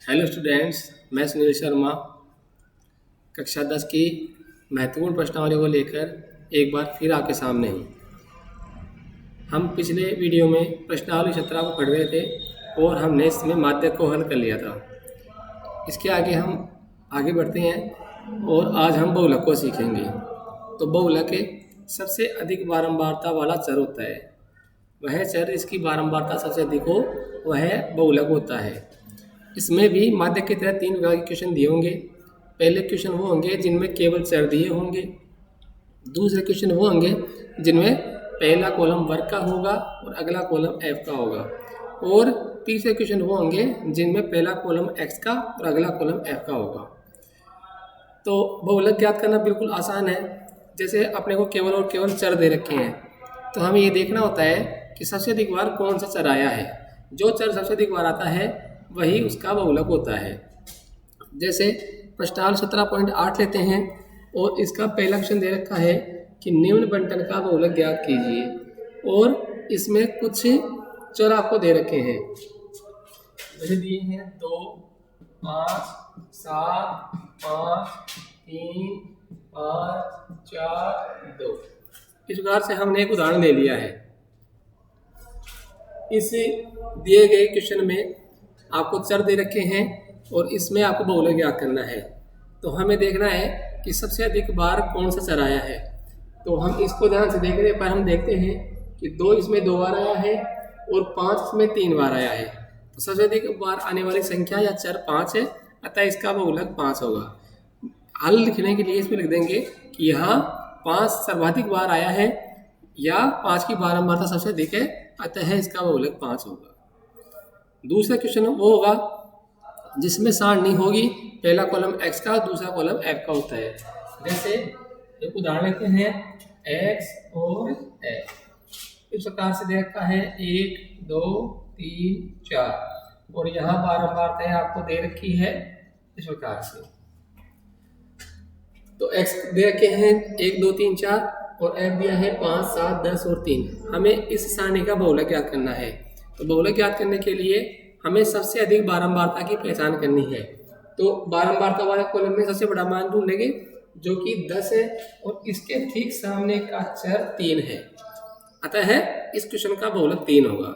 Hello students, मैं सुनील शर्मा कक्षा 10 की महत्वपूर्ण प्रश्नावली को लेकर एक बार फिर आपके सामने हूँ। हम पिछले वीडियो में प्रश्नावली 17 को पढ़ रहे थे और हमने इसमें माध्यक को हल कर लिया था। इसके आगे हम आगे बढ़ते हैं और आज हम बहुलक को सीखेंगे। तो बहुलक सबसे अधिक बारंबारता वाला चर होता है। वह चर जिसकी बारंबारता सबसे अधिक हो वह बहुलक होता है। इसमें भी माध्यक की तरह 3 प्रकार के क्वेश्चन दिए होंगे। पहले क्वेश्चन वो होंगे जिनमें केवल चर दिए होंगे। दूसरे क्वेश्चन वो होंगे जिनमें पहला कॉलम वर्ग का होगा और अगला कॉलम एफ का होगा। और तीसरे क्वेश्चन वो होंगे जिनमें पहला कॉलम एक्स का और अगला कॉलम एफ का होगा। तो बहुलक ज्ञात करना बिल्कुल आसान है। जैसे अपने को केवल और केवल चर दे रखे हैं, तो हमें ये देखना होता है कि सबसे अधिक बार कौन सा चर आया है। जो चर सबसे अधिक बार आता है वही उसका बहुलक होता है। जैसे प्रश्नावली 17.8 लेते हैं और इसका पहला क्वेश्चन दे रखा है कि निम्न बंटन का बहुलक ज्ञात कीजिए। और इसमें कुछ चर आपको दे रखे हैं, जैसे दिए हैं 2, 5, 7, 5, 3, 5, 4, 2। इस प्रकार से हमने एक उदाहरण ले लिया है। इस दिए गए क्वेश्चन में आपको चर दे रखे हैं और इसमें आपको बहुलक ज्ञात करना है। तो हमें देखना है कि सबसे अधिक बार कौन सा चर आया है। तो हम इसको ध्यान से देखने पर हम देखते हैं कि 2 इसमें 2 बार आया है और 5 इसमें 3 बार आया है। तो सबसे अधिक बार आने वाली संख्या या चर 5 है, अतः इसका बहुलक 5 होगा। हल लिखने के लिए इसमें लिख देंगे कि यहाँ 5 सर्वाधिक बार आया है या 5 की बारंबारता सबसे अधिक है, अतः इसका बहुलक 5 होगा। दूसरा क्वेश्चन वो होगा जिसमें सारणी होगी, पहला कॉलम x का दूसरा कॉलम f का होता है। जैसे एक उदाहरण लेते हैं x और f। इस प्रकार से दे रखा है 1, 2, 3, 4 और यहाँ बारंबारताएं आपको दे रखी है इस प्रकार से। तो x दे रखे हैं 1, 2, 3, 4 और f दिया है 5, 7, 10 और 3। हमें इस सारणी का बहुलक ज्ञात करना है। तो बहुलक ज्ञात करने के लिए हमें सबसे अधिक बारंबारता की पहचान करनी है। तो बारंबारता वाले कॉलम में सबसे बड़ा मान ढूंढेंगे जो कि 10 है और इसके ठीक सामने का चर 3 है, अतः इस क्वेश्चन का बहुलक 3 होगा।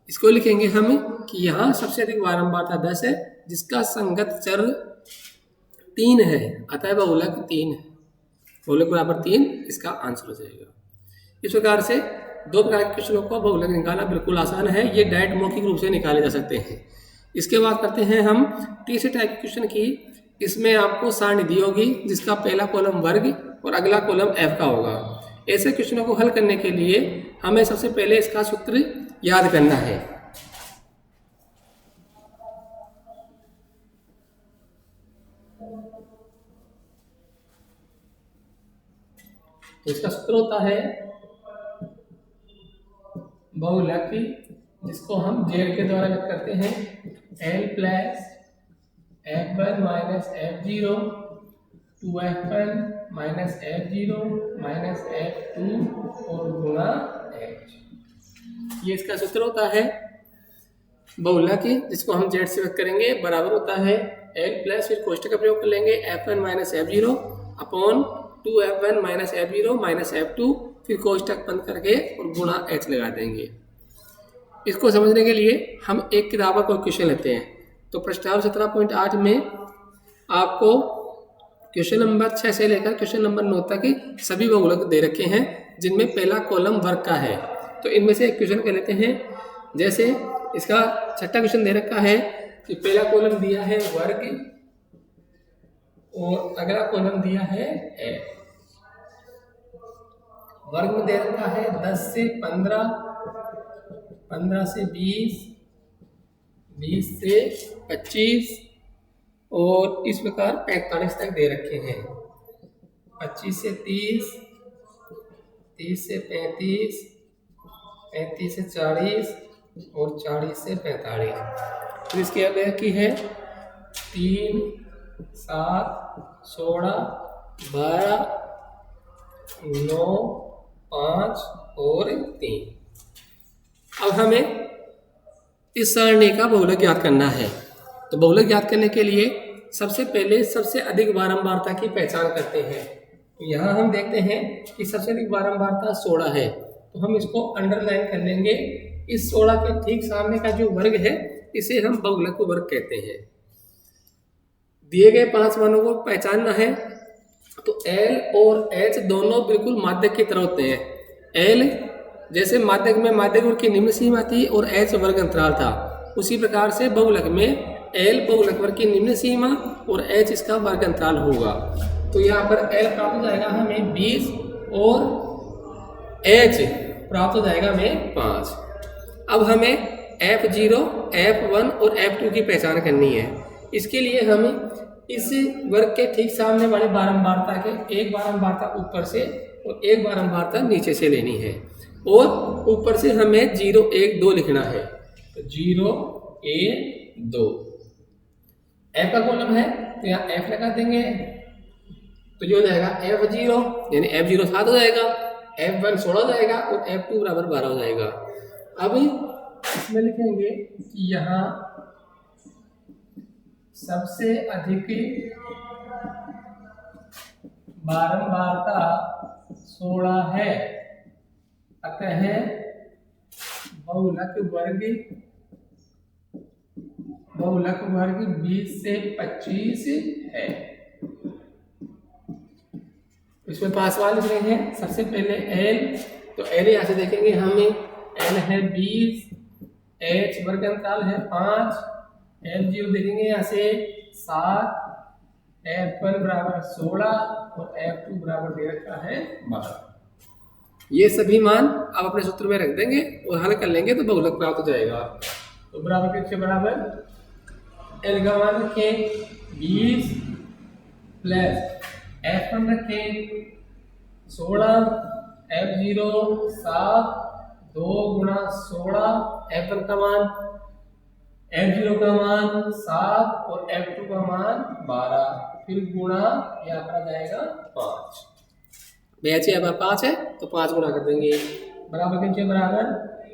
इसको लिखेंगे हम कि यहाँ सबसे अधिक बारंबारता 10 है जिसका संगत चर 3 है, अतः बहुलक 3 है। बहुलक बराबर 3 इसका आंसर हो जाएगा। इस प्रकार से 2 प्रकार के क्वेश्चनों को बहुलक निकालना बिल्कुल आसान है। ये डायरेक्ट मौखिक रूप से निकाले जा सकते हैं। इसके बाद करते हैं हम तीसरे टाइप के क्वेश्चन की। इसमें आपको सारणी दी होगी जिसका पहला कॉलम वर्ग और अगला कॉलम एफ का होगा। ऐसे क्वेश्चनों को हल करने के लिए हमें सबसे पहले इसका सूत्र याद करना है। तो इसका सूत्र होता है बहुलक, जिसको हम जेड के द्वारा व्यक्त करते हैं L plus F1 minus F0 2F1 minus F0 minus F2 और गुणा H। ये इसका सूत्र होता है बहुलक, जिसको हम जेड से व्यक्त करेंगे, बराबर होता है L प्लस फिर कोष्टक का प्रयोग कर लेंगे F1 minus F0 upon 2F1 minus F0 minus F2 फिर कोष्टक बंद करके और गुणा H लगा देंगे। इसको समझने के लिए हम एक किताब का कोई क्वेश्चन लेते हैं। तो प्रश्नावली 17.8 में आपको क्वेश्चन नंबर 6 से लेकर क्वेश्चन नंबर 9 तक सभी बहुलक दे रखे हैं जिनमें पहला कॉलम वर्ग का है। तो इनमें से एक क्वेश्चन कर लेते हैं। जैसे इसका छठा क्वेश्चन दे रखा है कि पहला कॉलम दिया है वर्ग और अगला कॉलम दिया है f। वर्ग में दे रखा है 10 से 15, 15 से 20, 20 से 25 और इस प्रकार 45 तक दे रखे हैं। 25 से 30, 30 से 35, 35 से 40 और 40 से 45। फिर इसकी अगली की है 3, 7, 16, 12, 9, 5 और 3। अब हमें इस सारणी का बहुलक ज्ञात करना है। तो बहुलक ज्ञात करने के लिए सबसे पहले सबसे अधिक बारंबारता की पहचान करते हैं। तो यहाँ हम देखते हैं कि सबसे अधिक बारंबारता 16 है, तो हम इसको अंडरलाइन कर लेंगे। इस 16 के ठीक सामने का जो वर्ग है इसे हम बहुलक वर्ग कहते हैं। दिए गए 5 मानों को पहचानना है, तो L और H दोनों बिल्कुल माध्यक की तरह होते हैं। L जैसे माध्यक में माध्यक वर्ग की निम्न सीमा थी और H वर्ग अंतराल था, उसी प्रकार से बहुलक में L बहुलक वर्ग की निम्न सीमा और H इसका वर्ग अंतराल होगा। तो यहाँ पर L प्राप्त हो जाएगा हमें 20 और H प्राप्त हो जाएगा हमें 5। अब हमें F0, F1 और F2 की पहचान करनी है। इसके लिए हमें इस वर्ग के ठीक सामने वाले बारंबारता के एक बारंबारता ऊपर से और एक बारंबारता नीचे से लेनी है, और ऊपर से हमें 0, 1, 2 लिखना है। तो 0, 1, 2 F का कॉलम है, तो यहाँ F लगा देंगे, तो जो हो जाएगा F0 यानी F0 7 हो जाएगा, F1 16 हो जाएगा और F2 बराबर 12 हो जाएगा। अब इसमें लिखेंगे कि यहाँ सबसे अधिक बारंबारता 16 है, अतः बहुलक वर्ग 20 से 25 है। इसमें 5 वाले लिख रहे हैं। सबसे पहले L, तो L यहाँ से देखेंगे हमें L है 20, H वर्ग अंतराल है 5, F0 देखेंगे यहाँ से 7, F1 बराबर 16 और F2 बराबर दे रखा है 12। ये सभी मान आप अपने सूत्र में रख देंगे और हल कर लेंगे तो बहुलक प्राप्त हो जाएगा। तो बराबर किसके बराबर L का मान रखें 20 प्लस F1 रखें 16, F0 7, 2 गुणा 16, F1 का मान, F0 का मान 7 और F2 का मान 12, फिर गुणा यहाँ पर आ जाएगा 5। बेचे अब 5 है तो 5 गुणा कर देंगे, बराबर कितने बराबर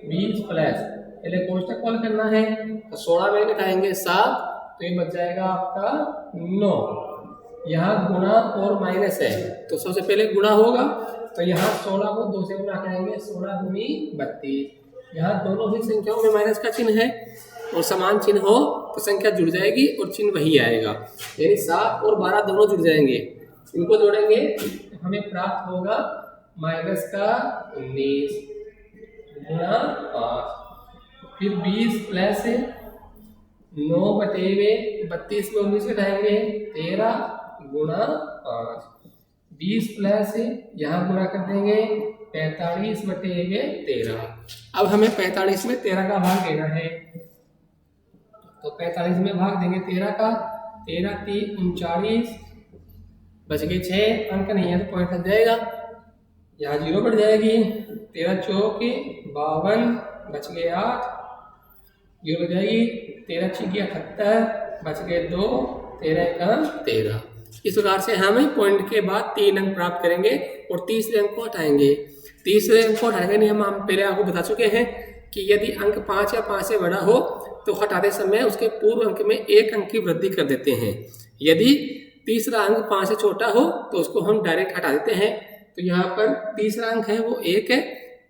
20 प्लस, पहले कोष्टक कॉल करना है तो 16 में घटाएंगे 7, तो ये बच जाएगा आपका 9। यहाँ गुणा और माइनस है तो सबसे पहले गुणा होगा, तो यहाँ 16 को 2 से गुणा करेंगे, 16 दूनी 32। यहाँ दोनों ही संख्याओं में माइनस का चिन्ह है और समान चिन्ह हो तो संख्या जुड़ जाएगी और चिन्ह वही आएगा, यानी 7 और 12 दोनों जुड़ जाएंगे। इनको जोड़ेंगे हमें प्राप्त होगा माइनस का 19 गुणा 5, फिर 20 प्लस 9 बटे 32 में 19 घटाएंगे 13 गुणा 5, 20 प्लस यहाँ गुणा कर देंगे 45 बटे 13। अब हमें 45 में 13 का भाग देना है, तो 45 में भाग देंगे 13 का, 13 3 39, बच गए 6, अंक नहीं है तो पॉइंट लग जाएगा, यहाँ 0 बढ़ जाएगी, 13 चौक 52, बच गए 8, 0 हो जाएगी, 13 छिकी 78, बच गए 2, 13 का 13। इस प्रकार से हम पॉइंट के बाद 3 अंक प्राप्त करेंगे और तीसरे अंक को हटाएंगे। तीसरे अंक को हटाने का नियम हम पहले आपको बता चुके हैं कि यदि अंक 5 या 5 से बड़ा हो तो हटाते समय उसके पूर्व अंक में 1 अंक की वृद्धि कर देते हैं। यदि तीसरा अंक 5 से छोटा हो तो उसको हम डायरेक्ट हटा देते हैं। तो यहाँ पर तीसरा अंक है वो 1 है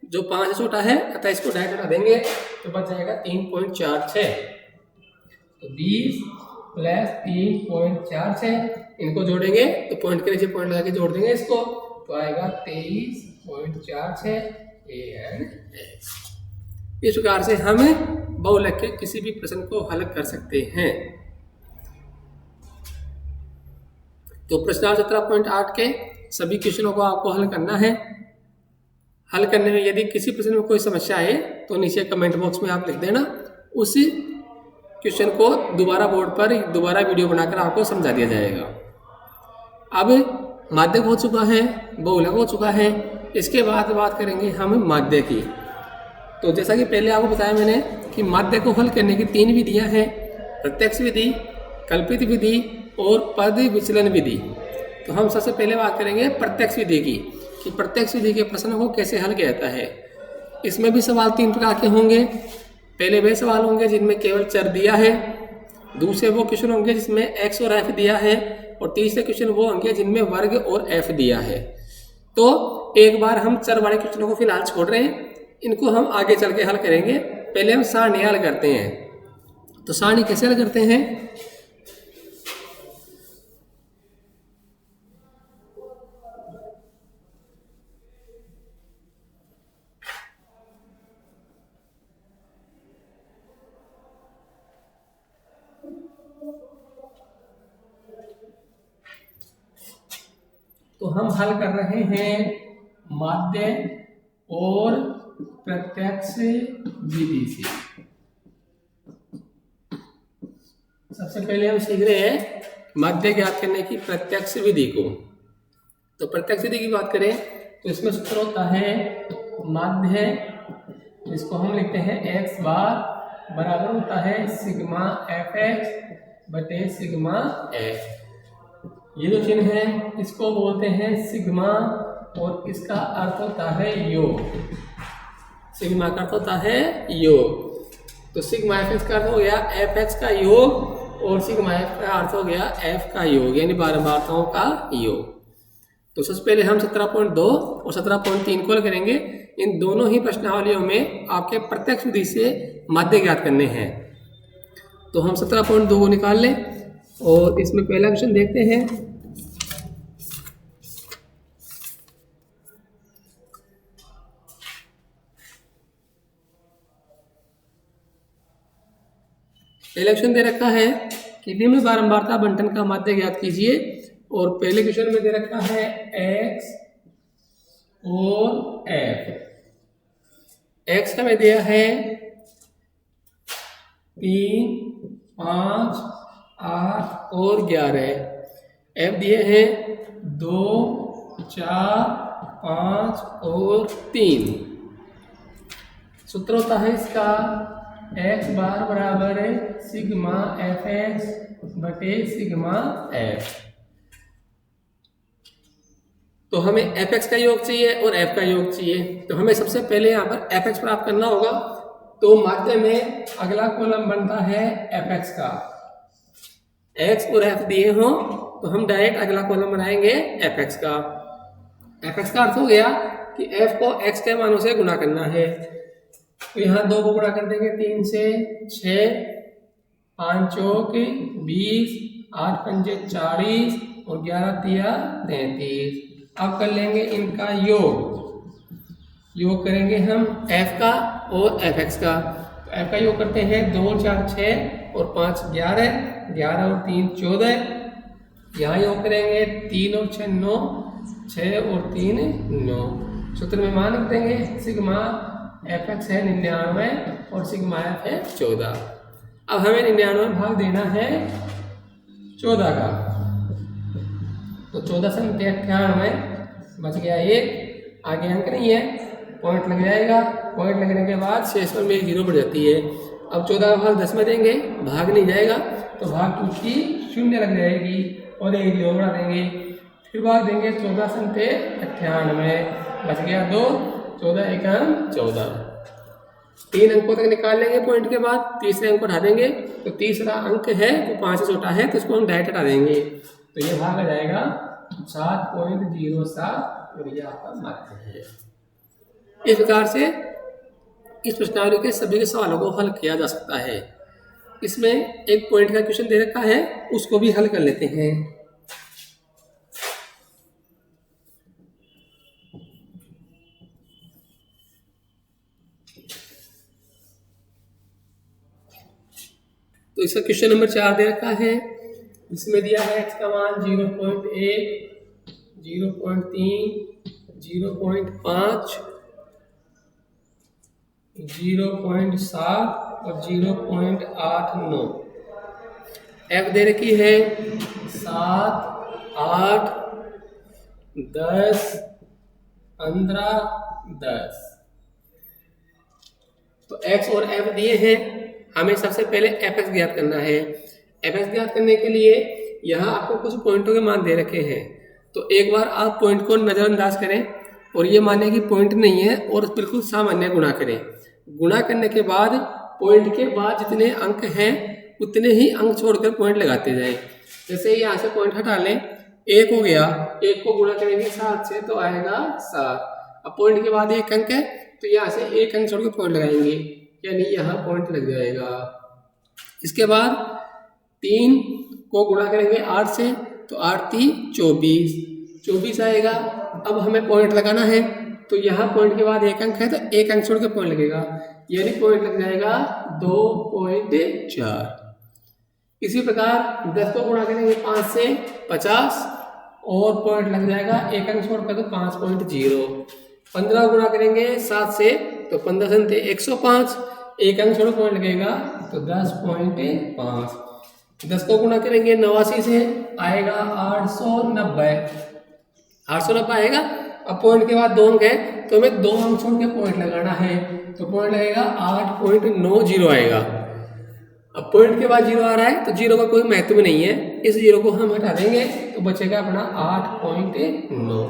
जो 5 से छोटा है, अतः इसको डायरेक्ट हटा देंगे तो बच जाएगा 3.46। तो 20 प्लस 3.46, इनको जोड़ेंगे तो पॉइंट के नीचे पॉइंट लगा के जोड़ देंगे इसको, तो आएगा 23.46 ANX। इस प्रकार से हम बहुलक के किसी भी प्रश्न को हल कर सकते हैं। तो प्रश्न 17.8 के सभी क्वेश्चनों को आपको हल करना है। हल करने में यदि किसी प्रश्न में कोई समस्या आए तो नीचे कमेंट बॉक्स में आप लिख देना, उस क्वेश्चन को दोबारा बोर्ड पर दोबारा वीडियो बनाकर आपको समझा दिया जाएगा। अब माध्यक हो चुका है, बहुलक हो चुका है, इसके बाद बात करेंगे हम माध्य की। तो जैसा कि पहले आपको बताया मैंने कि माध्य को हल करने की 3 विधियां हैं, प्रत्यक्ष विधि, कल्पित विधि और पद विचलन विधि। तो हम सबसे पहले बात करेंगे प्रत्यक्ष विधि की, कि प्रत्यक्ष विधि के प्रश्नों को कैसे हल किया जाता है। इसमें भी सवाल 3 प्रकार के होंगे। पहले वे सवाल होंगे जिनमें केवल चर दिया है, दूसरे वो क्वेश्चन होंगे जिसमें एक्स और एफ दिया है, और तीसरे क्वेश्चन वो होंगे जिनमें वर्ग और एफ दिया है। तो एक बार हम चर वाले क्वेश्चनों को फिलहाल छोड़ रहे हैं, इनको हम आगे चल के हल करेंगे। पहले हम सारणी हल करते हैं। तो सारणी कैसे हल करते हैं? तो हम हल कर रहे हैं माध्य और प्रत्यक्ष विधि से। सबसे पहले हम सीख रहे हैं माध्य ज्ञात करने की प्रत्यक्ष विधि को। तो प्रत्यक्ष विधि की बात करें तो इसमें सूत्र होता है माध्य, इसको हम लिखते हैं एक्स बार बराबर होता है सिग्मा एफ एक्स बटे सिग्मा एफ। ये जो चिन्ह है इसको बोलते हैं सिग्मा, और इसका अर्थ होता है योग। सिग्मा का अर्थ होता है योग। तो सिग्मा एफ एक्स का अर्थ हो गया एफ एक्स का योग, और सिग्मा एफ का अर्थ हो गया एफ का योग, यानी बारंबारताओं का योग। तो सबसे पहले हम 17.2 और 17.3 को हल करेंगे। इन दोनों ही प्रश्नावलियों में आपके प्रत्यक्ष विधि से माध्य ज्ञात करने हैं। तो हम 17.2 को निकाल लें, और इसमें पहला क्वेश्चन देखते हैं। पहला क्वेश्चन दे रखा है कि निम्न बारंबारता बंटन का माध्य ज्ञात कीजिए, और पहले क्वेश्चन में दे रखा है x और f। x हमें दिया है 3, 5, 8 और 11। f दिए हैं 2, 4, 5 और 3। सूत्र होता है इसका एक्स बार बराबर है सिग्मा एफ एक्स बटे सिग्मा एफ। तो हमें एफ एक्स का योग चाहिए और एफ का योग चाहिए। तो हमें सबसे पहले यहाँ पर एफ एक्स प्राप्त करना होगा। तो माध्य में अगला कॉलम बनता है एफ एक्स का। एक्स और एफ दिए हों तो हम डायरेक्ट अगला कॉलम बनाएंगे एफ एक्स का। एफ एक्स का अर्थ हो गया कि एफ को एक्स के मानों से गुणा करना है। तो यहाँ 2 को गुणा कर देंगे 3 से 6, 5 चौक 20, 8 पंजे 40 और 11 तिया 33। अब कर लेंगे इनका योग करेंगे हम f का और एफ एक्स का। तो f का योग करते हैं 2, 4, 6 और 5 11, 11 और 3 14। यहाँ योग करेंगे 3 और 6 9, 6 और 3 9। सूत्र में मान लिख देंगे सिग्मा एफ एक्स है 99 और सिग्मा एफ है 14। अब हमें 99 भाग देना है 14 का। तो 14 से 98 बच गया 1, आगे अंक नहीं है, पॉइंट लग जाएगा। पॉइंट लगने के बाद शेष पर में 0 बढ़ जाती है। अब 14 का भाग 10 में देंगे, भाग नहीं जाएगा तो भाग टूटती 0 लग जाएगी और 1 0 बढ़ा देंगे। फिर भाग देंगे 14 से 98, बच गया 2, 14 एकम 14। 3 अंकों तक निकाल लेंगे पॉइंट के बाद, तीसरे अंक को उठा देंगे। तो तीसरा अंक है वो 5 से छोटा है तो इसको हम डायरेक्ट हटा देंगे। तो ये भाग आ जाएगा 7.07 और ये आपका माध्य है। इस प्रकार से इस प्रश्नावली के सभी के सवालों को हल किया जा सकता है। इसमें एक पॉइंट का क्वेश्चन दे रखा है, उसको भी हल कर लेते हैं। तो इसका क्वेश्चन नंबर 4 दे रखा है, इसमें दिया है x का मान 0.1, 0.3, 0.5, 0.7 और 0.89। f दे रखी है 7, 8, 10, 15, 10। तो x और f दिए हैं, हमें सबसे पहले एफ एक्स ज्ञात करना है। एफ एक्स ज्ञात करने के लिए यहाँ आपको कुछ पॉइंटों के मान दे रखे हैं। तो एक बार आप पॉइंट को नज़रअंदाज करें और ये माने कि पॉइंट नहीं है और बिल्कुल सामान्य गुणा करें। गुणा करने के बाद पॉइंट के बाद जितने अंक हैं उतने ही अंक छोड़कर पॉइंट लगाते जाएं। जैसे यहाँ से पॉइंट हटा लें, 1 हो गया, 1 को गुणा करेंगे 7 से तो आएगा 7। अब पॉइंट के बाद 1 अंक है तो यहाँ से 1 अंक छोड़कर पॉइंट लगाएंगे, यानी यहाँ पॉइंट लग जाएगा। इसके बाद 3 को गुणा करेंगे 8 से तो 8 3 24 आएगा। अब हमें पॉइंट लगाना है तो यहाँ पॉइंट के बाद 1 अंक है तो 1 अंक छोड़ के पॉइंट लगेगा, यानी पॉइंट लग जाएगा 2.4। इसी प्रकार 10 को गुणा करेंगे 5 से 50 और पॉइंट लग जाएगा 1 अंक छोड़कर तो 5.0। 15 गुणा करेंगे 7 से तो 15 से 105, 1 अंक छोड़ पॉइंट लगेगा तो 10.5। 10 को गुणा करेंगे 89 से आएगा 890 आएगा। अब पॉइंट के बाद 2 अंक है तो हमें 2 अंक छोड़ के पॉइंट लगाना है, तो पॉइंट लगेगा 8.90 आएगा। अब पॉइंट के बाद 0 आ रहा है तो 0 का कोई महत्व नहीं है, इस 0 को हम हटा देंगे तो बचेगा अपना 8.9।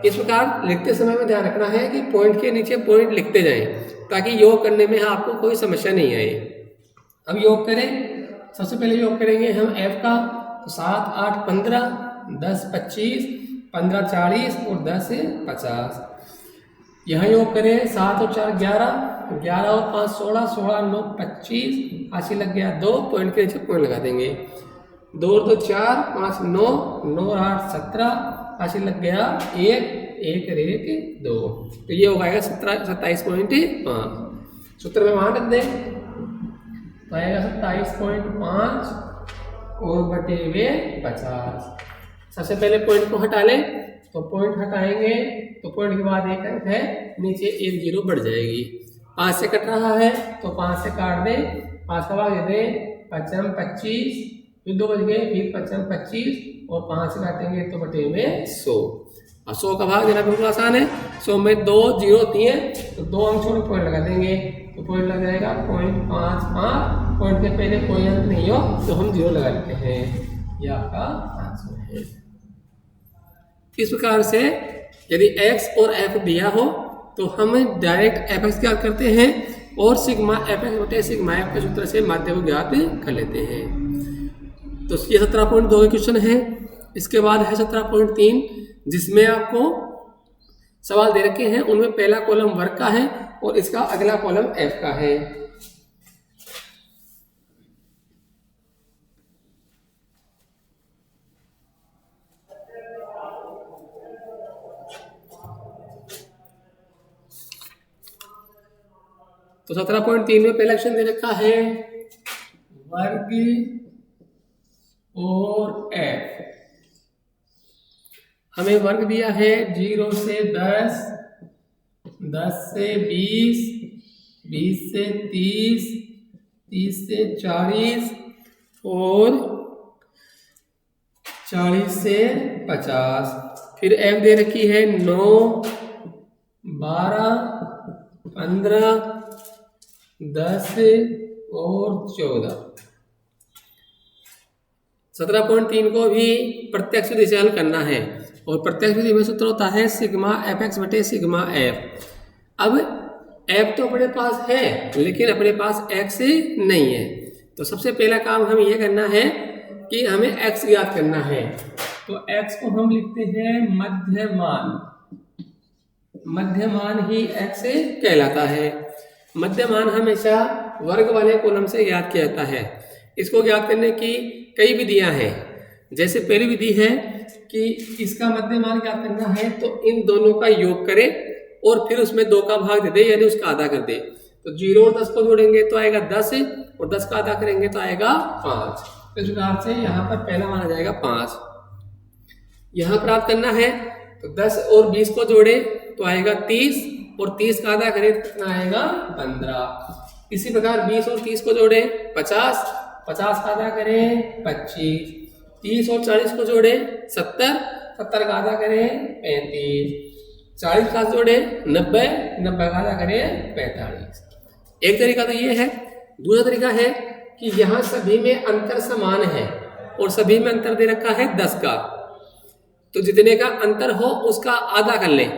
इस प्रकार लिखते समय में ध्यान रखना है कि पॉइंट के नीचे पॉइंट लिखते जाएं ताकि योग करने में आपको कोई समस्या नहीं आए। अब योग करें, सबसे पहले योग करेंगे हम f का, तो 7 8 15, 10 25, 15 40 और 10 50। यहाँ योग करें 7 और 4 11, 11 और 5 16, 16 9 25, हासिल लग गया 2, पॉइंट के नीचे पॉइंट लगा देंगे। 2 और 2 4, 5 9, 9 और 8 17, हासिल लग गया 1, 1 और 1 2, तो ये हो जाएगा 27.5। सूत्र में वहाँ रख दें तो आएगा 27.5 और बटे हुए 50। सबसे पहले पॉइंट को हटा लें, तो पॉइंट हटाएंगे तो पॉइंट के बाद 1 अंक है, नीचे 1 0 बढ़ जाएगी। 5 से कट रहा है तो 5 से काट दें, 5 का भाग दे दें, 5 25, फिर 2 बच गए, फिर 5 25 और 5 से काटेंगे तो बटे में 100। और 100 का भाग देना बिल्कुल आसान है, 100 में 2 0 होती है तो 2 अंक छोड़ पॉइंट लगा देंगे तो पॉइंट लग जाएगा 0.55। पॉइंट के पहले कोई अंक नहीं हो तो हम 0 लगा लेते हैं, यह आपका आंसर है। इस प्रकार से यदि x और f दिया हो तो हम डायरेक्ट fx ज्ञात करते हैं और सिग्मा fx बटे सिग्मा f के सूत्र से माध्य को ज्ञात कर लेते हैं। तो ये 17.2 के क्वेश्चन है। इसके बाद है 17.3 जिसमें आपको सवाल दे रखे हैं, उनमें पहला कॉलम वर्ग का है और इसका अगला कॉलम f का है। तो 17.3 में पहला क्वेश्चन दे रखा है वर्ग और f। हमें वर्ग दिया है 0 से 10, 10 से 20, 20 से 30, 30 से 40 और 40 से 50। फिर f दे रखी है 9, 12, 15, 10 और 14। 17.3 को भी प्रत्यक्ष विधि से हल करना है और प्रत्यक्ष विधि में सूत्र होता है सिग्मा fx बटे सिग्मा f। अब f तो अपने पास है लेकिन अपने पास x नहीं है, तो सबसे पहला काम हमें यह करना है कि हमें x ज्ञात करना है। तो x को हम लिखते हैं मध्यमान, मध्यमान ही x कहलाता है। मध्यमान हमेशा वर्ग वाले कॉलम से ज्ञात किया जाता है। इसको ज्ञात करने की कई विधियां हैं। जैसे पहली विधि है कि इसका मध्यमान ज्ञात करना है तो इन दोनों का योग करें और फिर उसमें 2 का भाग दे दे, यानी उसका आधा कर दे। तो 0 और 10 को जोड़ेंगे तो आएगा 10 और 10 का आधा करेंगे तो आएगा 5। इस प्रकार से यहाँ पर पहला मान आ जाएगा 5। यहाँ प्राप्त करना है तो 10 और 20 को जोड़े तो आएगा 30 और 30 का आधा करें तो कितना आएगा 15। इसी प्रकार 20 और 30 को जोड़े 50, 50 का आधा करें 25, 30 और 40 को जोड़े 70, 70 का आधा करें 35, 40 का जोड़े 90, 90 का आधा करें 45। एक तरीका तो ये है। दूसरा तरीका है कि यहाँ सभी में अंतर समान है और सभी में अंतर दे रखा है 10 का, तो जितने का अंतर हो उसका आधा कर लें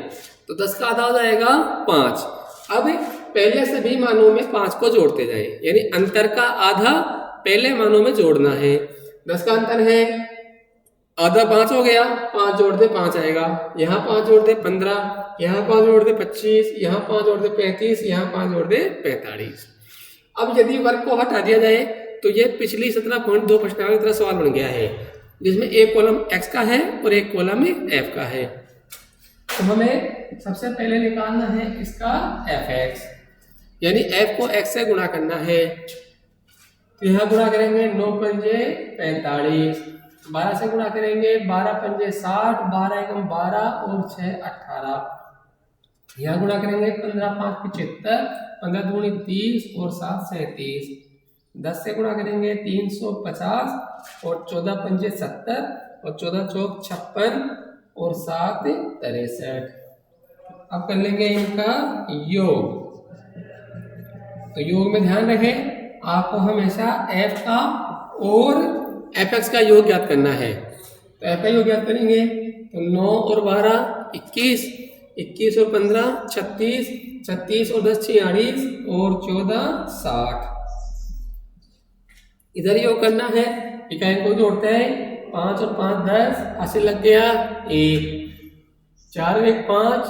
तो 10 का आधा हो जाएगा 5। अब पहले सभी मानों में 5 को जोड़ते जाएं, यानी अंतर का आधा पहले मानों में जोड़ना है। 10 का अंतर है, आधा 5 हो गया, 5 जोड़ दे 5 आएगा, यहाँ 5 जोड़ दे 15, यहाँ 5 जोड़ दे 25, यहाँ 5 जोड़ दे 35, यहाँ 5 जोड़ दे 45। अब यदि वर्ग को हटा दिया जाए तो ये पिछली 17.2 प्रश्नावली की तरह सवाल बन गया है, जिसमें एक कॉलम x का है और एक कॉलम f का है। तो हमें सबसे पहले निकालना है इसका fx, यानी f को x से गुणा करना है। तो यहाँ गुणा करेंगे 9 पंजे 45, 12 से गुणा करेंगे 12 पंजे 60, 12 एकम 12 और 6 18। यहाँ गुणा करेंगे 15 5 75, 15 दूनी 30 और 7 37। 10 से गुणा करेंगे 350 और 14 पंजे 70 और 14 चौक 56 और 7 63। अब कर लेंगे इनका योग। तो योग में ध्यान रखें, आपको हमेशा f का और fx का योग ज्ञात करना है। तो f का योग ज्ञात करेंगे तो 9 और 12 21, 21 और 15 36, 36 और 10 46 और 14 60। इधर योग करना है, इकाई को जोड़ते हैं, 5 और 5 10, 80 लग गया 1, 4 और 1 5,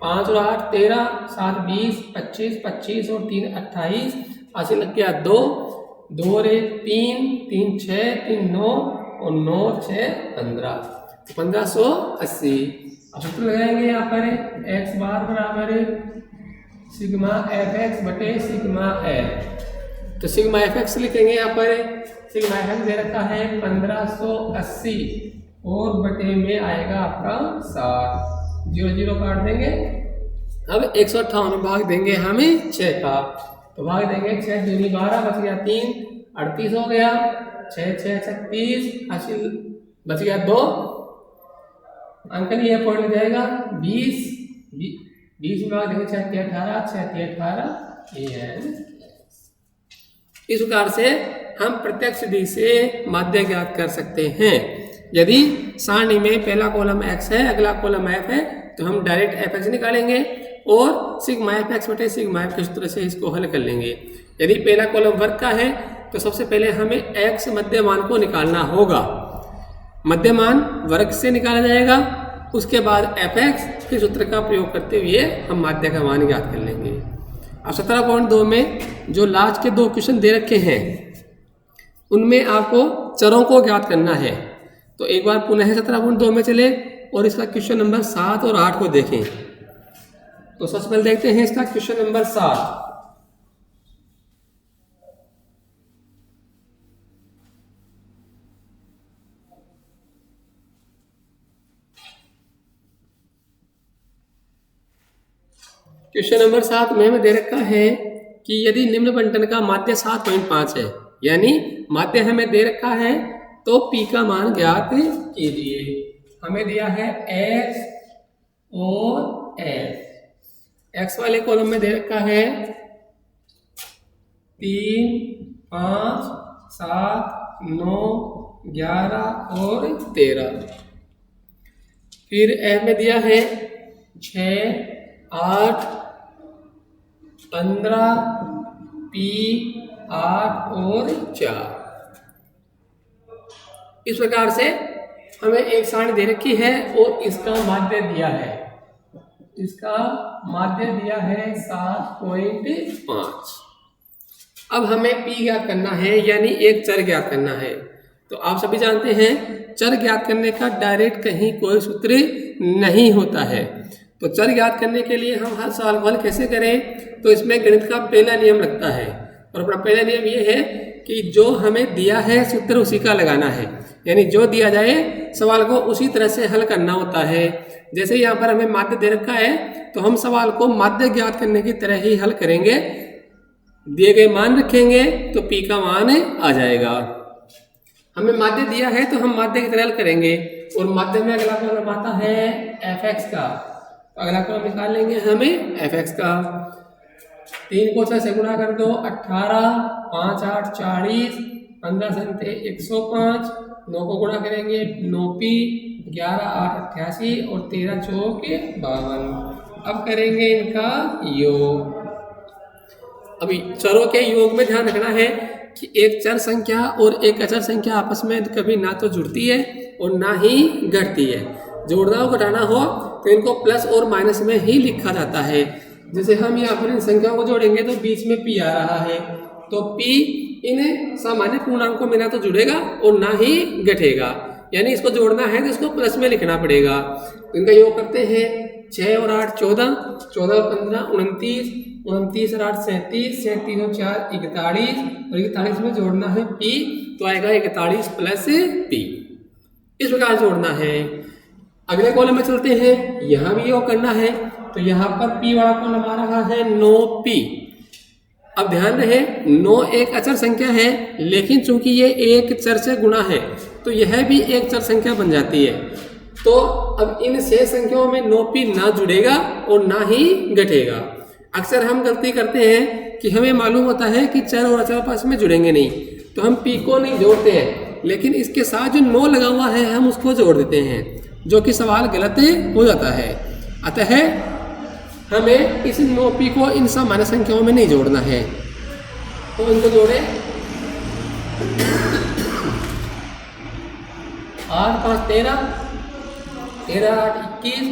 5 और 8 13, 7 20, 25, 25 और 3 28, 80 लग गया 2, 2 और 1 3, 3 6, 3 9 और 9 6 15, 1580। अब सूत्र लगाएंगे यहाँ पर x बार बराबर सिग्मा fx बटे सिग्मा f। तो सिग्मा fx लिखेंगे यहाँ पर, सिग्मा fx दे रखा है 1580 और बटे में आएगा आपका 60, 0 0 काट देंगे। अब 158 में भाग देंगे हमें 6 का, तो भाग देंगे 6 दूनी 12, बच गया 3, 38 हो गया, 6 6 36, 80 बच गया 2, अंकन ये पॉइंट हो जाएगा 20, 20 में भाग देंगे 6 18, 6 18 ये है। इस प्रकार से हम प्रत्यक्ष विधि से माध्य ज्ञात कर सकते हैं। यदि सारणी में पहला कॉलम x है, अगला कॉलम f है, तो हम डायरेक्ट fx निकालेंगे और सिग्मा fx बटे सिग्मा f के सूत्र से इसको हल कर लेंगे। यदि पहला कॉलम वर्ग का है तो सबसे पहले हमें x मध्यमान को निकालना होगा, मध्यमान वर्ग से निकाला जाएगा, उसके बाद fx के सूत्र का प्रयोग करते हुए हम माध्य का मान ज्ञात कर लेंगे। अब 17.2 में जो लास्ट के 2 क्वेश्चन दे रखे हैं उनमें आपको चरों को ज्ञात करना है। तो एक बार पुनः 17.2 में चले और इसका क्वेश्चन नंबर 7 और 8 को देखें। तो सबसे पहले देखते हैं इसका क्वेश्चन नंबर 7। क्वेश्चन नंबर 7 में हमें दे रखा है कि यदि निम्न बंटन का माध्य 7.5 है, यानी माध्य हमें दे रखा है, तो p का मान ज्ञात कीजिए। हमें दिया है x और f। x वाले कॉलम में दे रखा है 3 5 7 9 11 और 13। फिर f में दिया है 6 8 15 p 8 और 4। इस प्रकार से हमें एक सारणी दे रखी है और इसका माध्य दिया है, इसका माध्य दिया है 7.5। अब हमें p ज्ञात करना है, यानी एक चर ज्ञात करना है। तो आप सभी जानते हैं चर ज्ञात करने का डायरेक्ट कहीं कोई सूत्र नहीं होता है। तो चर ज्ञात करने के लिए हम हर सवाल को हल कैसे करें, तो इसमें गणित का पहला नियम लगता है, और अपना पहला नियम ये है कि जो हमें दिया है सूत्र उसी का लगाना है, यानी जो दिया जाए सवाल को उसी तरह से हल करना होता है। जैसे यहाँ पर हमें माध्य दे रखा है तो हम सवाल को माध्य ज्ञात करने की तरह ही हल करेंगे, दिए गए मान रखेंगे तो p का मान आ जाएगा। हमें माध्य दिया है तो हम माध्य की तरह हल करेंगे, और माध्य में अगला कॉलम आता है fx का, तो अगला कॉलम निकाल लेंगे हमें fx का। 3 को 6 से गुणा कर दो 18, 5 8 40, 15 7 105, 9 को गुणा करेंगे 9p, 11 8 88 और 13 चौक 52। अब करेंगे इनका योग। अभी चरों के योग में ध्यान रखना है कि एक चर संख्या और एक अचर संख्या आपस में कभी ना तो जुड़ती है और ना ही घटती है। जोड़ना और घटाना हो तो इनको प्लस और माइनस में ही लिखा जाता है। जैसे हम यहाँ पर इन संख्याओं को जोड़ेंगे तो बीच में पी आ रहा है, तो पी इन सामान्य पूर्णांकों में ना तो जुड़ेगा और ना ही घटेगा, यानी इसको जोड़ना है तो इसको प्लस में लिखना पड़ेगा। इनका योग करते हैं 6 और 8 14, 14 और 15 29, 29 और 8 37, 37 और 4 41 और 41 में जोड़ना है पी तो आएगा 41 प्लस पी। इस प्रकार जोड़ना है। अगले कॉलम में चलते हैं, यहाँ भी योग करना है तो यहाँ पर पी वाला कॉलम आ रहा है 9p। अब ध्यान रहे 9 एक अचर संख्या है, लेकिन चूंकि ये एक चर से गुणा है तो यह भी एक चर संख्या बन जाती है। तो अब इन शेष संख्याओं में 9p ना जुड़ेगा और ना ही घटेगा। अक्सर हम गलती करते हैं कि हमें मालूम होता है कि चर और अचर आपस में जुड़ेंगे नहीं तो हम p को नहीं जोड़ते हैं, लेकिन इसके साथ जो 9 लगा हुआ है हम उसको जोड़ देते हैं, जो कि सवाल गलत हो जाता है। अतः हमें इस 9p को इन सामान्य संख्याओं में नहीं जोड़ना है। तो इनको जोड़े 8 5 13, 13 8 21,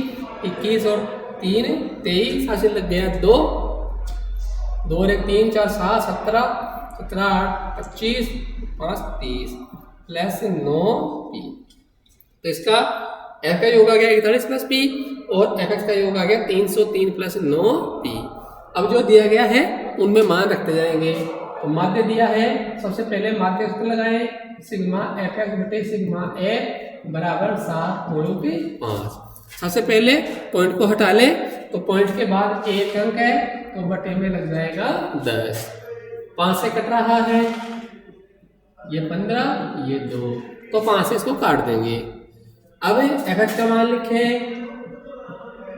21 और 3 23, हासिल लग गया 2, 2 और 1 3 4 7 17, 17 8 25, 5 30 प्लस 9p। तो इसका f का योग आ गया 41 प्लस p और fx का योग आ गया 303 प्लस 9p। अब जो दिया गया है उनमें मान रखते जाएंगे। तो माध्य दिया है, सबसे पहले माध्य उसको लगाएं, सिग्मा fx बटे सिग्मा f बराबर 7.5। सबसे पहले पॉइंट को हटा लें तो पॉइंट के बाद एक अंक है तो बटे में लग जाएगा 10। 5 से कट रहा है, ये 15 ये 2, तो 5 से इसको काट देंगे। अब fx का मान लिखे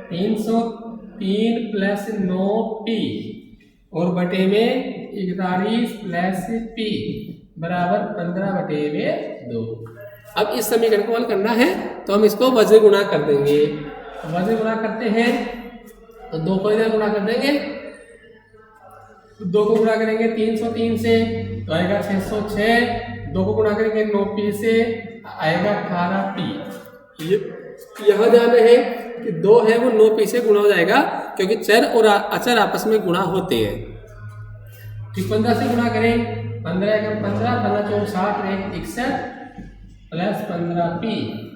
303 प्लस 9p और बटे में 41 प्लस p बराबर 15 बटे में 2। अब इस समीकरण को हल करना है तो हम इसको वज्र गुणा कर देंगे। वज्र गुणा करते हैं तो 2 को इधर गुणा कर देंगे, 2 को गुणा करेंगे 303 से तो आएगा 606, 2 को गुणा करेंगे 9p से आएगा 18p। यहाँ ध्यान रहे कि 2 है वो 9p से गुणा हो जाएगा क्योंकि चर और अचर आपस में गुणा होते हैं। फिर 15 से गुणा करें, 15 एकम 15, 15 चौक 60, 61 प्लस 15p।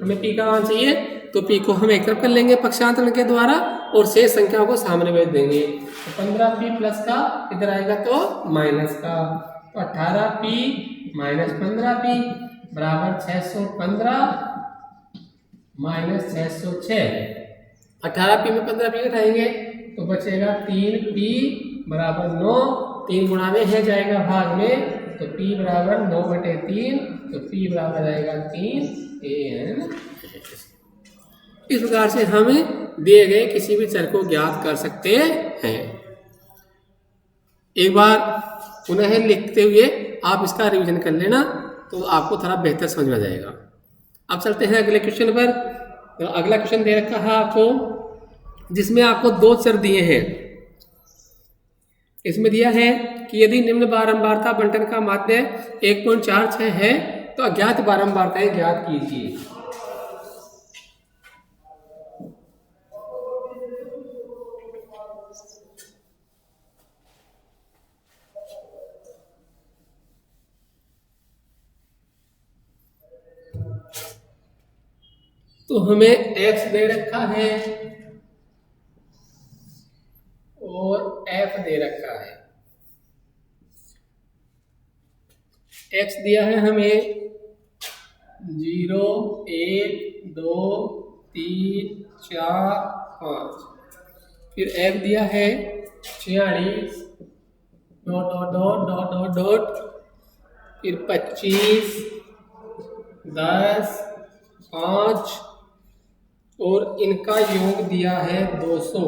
हमें p का मान चाहिए तो p को हम एक तरफ कर लेंगे पक्षांतरण के द्वारा और शेष संख्याओं को सामने भेज देंगे। तो 15p प्लस का इधर आएगा तो माइनस का, तो 18p माइनस 15p बराबर 615 माइनस 606। 18p में 15p घटाएंगे तो बचेगा 3p बराबर 9, 3 गुणा में है जाएगा भाग में तो p बराबर 9 बटे 3, तो p बराबर आएगा 3an। इस प्रकार से हम दिए गए किसी भी चर को ज्ञात कर सकते हैं। एक बार पुनः लिखते हुए आप इसका रिवीजन कर लेना तो आपको थोड़ा बेहतर समझ में आ जाएगा। अब चलते हैं अगले क्वेश्चन पर। तो अगला क्वेश्चन दे रखा है आपको, जिसमें आपको 2 चर दिए हैं। इसमें दिया है कि यदि निम्न बारंबारता बंटन का माध्य 1.46 है तो अज्ञात बारंबारताएं ज्ञात कीजिए। तो हमें x दे रखा है और f दे रखा है। x दिया है हमें 0 1 2 3 4 5, फिर f दिया है 46 dot dot dot dot dot dot, फिर 25 10 5 और इनका योग दिया है 200।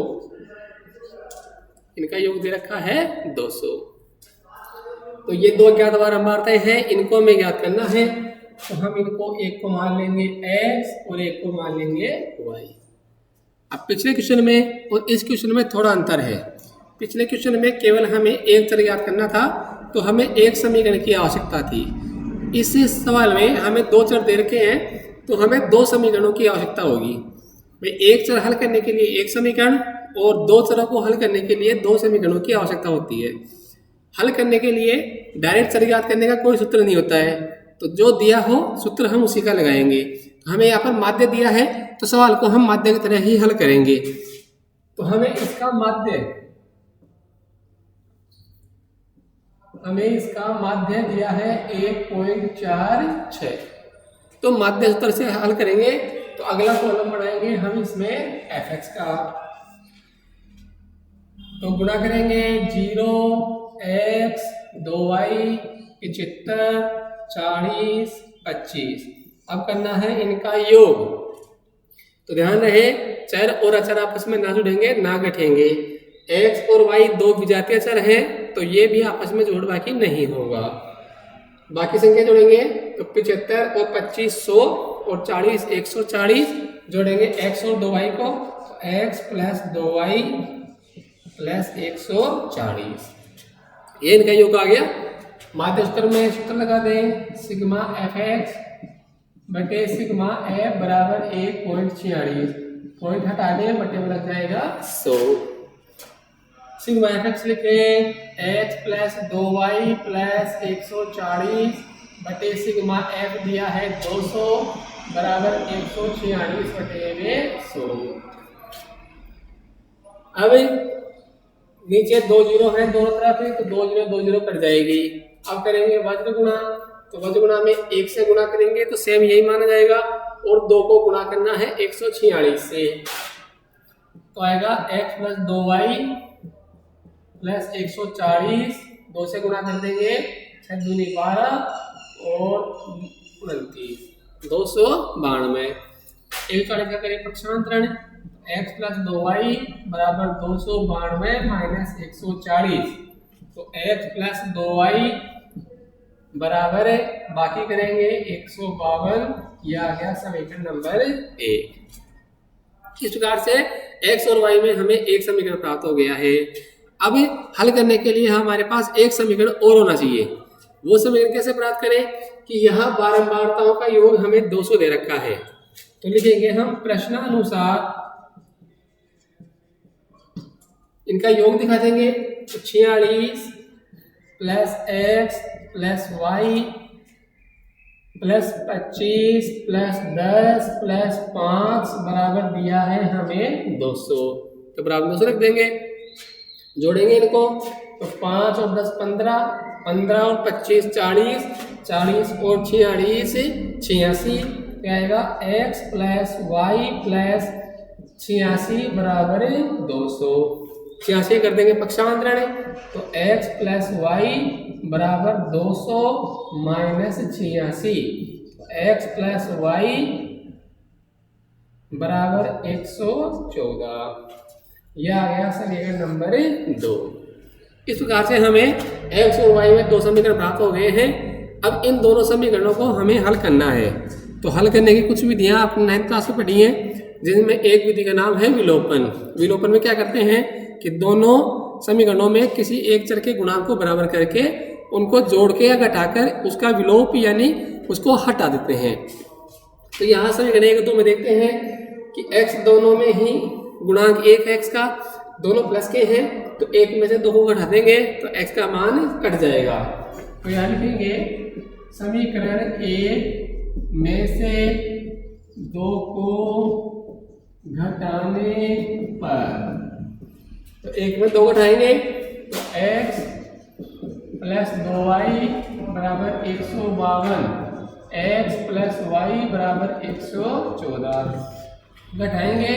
इनका योग दे रखा है 200। तो ये 2 ज्ञात बारंबारताएं हैं, इनको हमें ज्ञात करना है। तो हम इनको एक को मान लेंगे x और एक को मान लेंगे y। अब पिछले क्वेश्चन में और इस क्वेश्चन में थोड़ा अंतर है। पिछले क्वेश्चन में केवल हमें एक चर ज्ञात करना था, तो तो हमें एक समीकरण की आवश्यकता थी। इस सवाल में हमें दो चर दे रखे हैं तो हमें दो समीकरणों की आवश्यकता होगी। भाई एक चर हल करने के लिए एक समीकरण और दो चरों को हल करने के लिए दो समीकरणों की आवश्यकता होती है। हल करने के लिए डायरेक्ट चर ज्ञात करने का कोई सूत्र नहीं होता है, तो जो दिया हो सूत्र हम उसी का लगाएंगे। तो हमें यहाँ पर माध्य दिया है तो सवाल को हम माध्य की तरह ही हल करेंगे। तो हमें इसका माध्य दिया है 1.46। तो माध्य सूत्र से हल करेंगे तो अगला कॉलम बनाएंगे हम इसमें fx का। तो गुणा करेंगे 0x 2y 75 40 25। अब करना है इनका योग। तो ध्यान रहे चर और अचर आपस में ना जुड़ेंगे ना घटेंगे। x और y दो विजातीय चर हैं तो ये भी आपस में जोड़ बाकी नहीं होगा। बाकी संख्या जोड़ेंगे तो 75 और 25 100 और 40 140। जोड़ेंगे x और 2y को तो x प्लस 2y प्लस 140। ये इनका योग आ गया। माध्य सूत्र में सूत्र लगा दें सिग्मा fx बटे सिग्मा f बराबर 1.46। पॉइंट हटा दें बटे में लग जाएगा 100। सिग्मा fx लिखें h प्लस 2y प्लस 140 बटे सिग्मा f दिया है 200 बराबर 146 बटे में 100। अब नीचे 2 जीरो है दोनों तरफ है तो 2 जीरो कट जाएगी। अब करेंगे वज्र गुणा। तो वज्र गुणा में 1 से गुणा करेंगे तो सेम यही माना जाएगा और 2 को गुणा करना है 146 से। तो आएगा x प्लस 2y प्लस 140। 2 से गुणा कर देंगे 6 दूनी 12 और 29 292। 140 का करें पक्षांतरण x प्लस 2y बराबर 292 माइनस 140। तो x प्लस 2y बराबर है बाकी करेंगे 152। यह आ गया समीकरण नंबर 1। इस प्रकार से x और y में हमें एक समीकरण प्राप्त हो गया है। अब हल करने के लिए हमारे पास एक समीकरण और होना चाहिए। वो समीकरण कैसे प्राप्त करें कि यहाँ बारंबारताओं का योग हमें 200 दे रखा है। तो लिखेंगे हम प्रश्नानुसार इनका योग दिखा देंगे। तो 46 plus x plus y plus 25 plus 10 plus 5 बराबर दिया है हमें 200। तो बराबर 200 रख देंगे। जोड़ेंगे इनको तो 5 और 10 15 15 और 25 40 40 और 46 86। क्या आएगा x प्लस y प्लस 86 बराबर 200। 86 कर देंगे पक्षांतरण तो x प्लस y बराबर 200 माइनस 86। x प्लस y बराबर 114। यह आ गया समीकरण नंबर 2। इस प्रकार से हमें x और y में दो समीकरण प्राप्त हो गए हैं। अब इन दोनों समीकरणों को हमें हल करना है। तो हल करने की कुछ विधियां आपने 9th क्लास में पढ़ी हैं, जिनमें एक विधि का नाम है विलोपन। विलोपन में क्या करते हैं कि दोनों समीकरणों में किसी एक चर के गुणांक को बराबर करके उनको जोड़ के या घटाकर उसका विलोप यानी उसको हटा देते हैं। तो यहाँ समीकरण 1 2 में देखते हैं कि x दोनों में ही गुणांक 1 है x का, दोनों प्लस के हैं तो 1 में से 2 को घटा देंगे तो x का मान कट जाएगा। तो यहाँ लिखेंगे समीकरण 1 में से 2 को घटाने पर तो 1 में 2 घटाएंगे तो x प्लस 2y बराबर 152 x प्लस y बराबर 114। घटाएंगे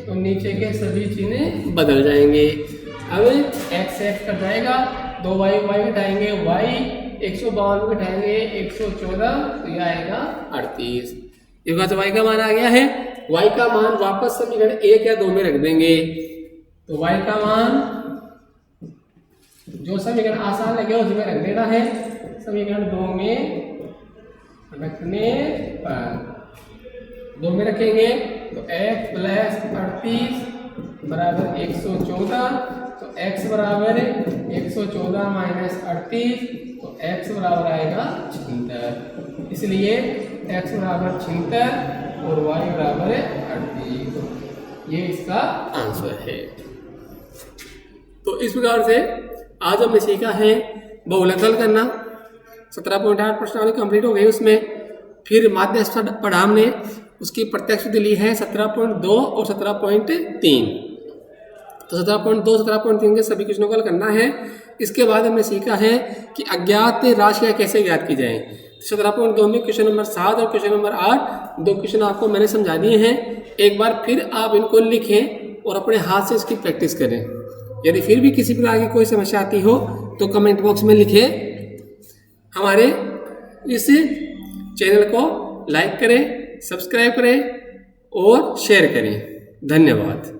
तो नीचे के सभी चिन्ह बदल जाएंगे। अब x कट जाएगा 2y y घटाएंगे y 152 घटाएंगे 114 तो यह आएगा 38। इस बात y का मान आ गया है। y का मान वापस समीकरण 1 या 2 में रख देंगे। तो y का मान जो समीकरण आसान लगे उसमें रख देना है। समीकरण 2 में रखने पर 2 में रखेंगे तो x प्लस 38 बराबर 114। तो x बराबर 114 माइनस 38 तो x बराबर आएगा 76, इसलिए x बराबर 76 और y बराबर 38। ये इसका आंसर है। तो इस प्रकार से आज हमने सीखा है बहुलक हल करना। 17.8 प्रश्नावली कंप्लीट हो गई उसमें। फिर माध्य पढ़ा हमने, उसकी प्रत्यक्ष विधि ली है 17.2 और 17.3। तो 17.2 17.3 के सभी क्वेश्चनों को हल करना है। इसके बाद हमने सीखा है कि अज्ञात राशियाँ कैसे ज्ञात की जाएं। 17.2 में क्वेश्चन नंबर 7 और क्वेश्चन नंबर 8 दो क्वेश्चन आपको मैंने समझा दिए हैं। एक बार फिर आप इनको लिखें और अपने हाथ से इसकी प्रैक्टिस करें। यदि फिर भी किसी प्रकार की कोई समस्या आती हो तो कमेंट बॉक्स में लिखें। हमारे इस चैनल को लाइक करें, सब्सक्राइब करें और शेयर करें। धन्यवाद।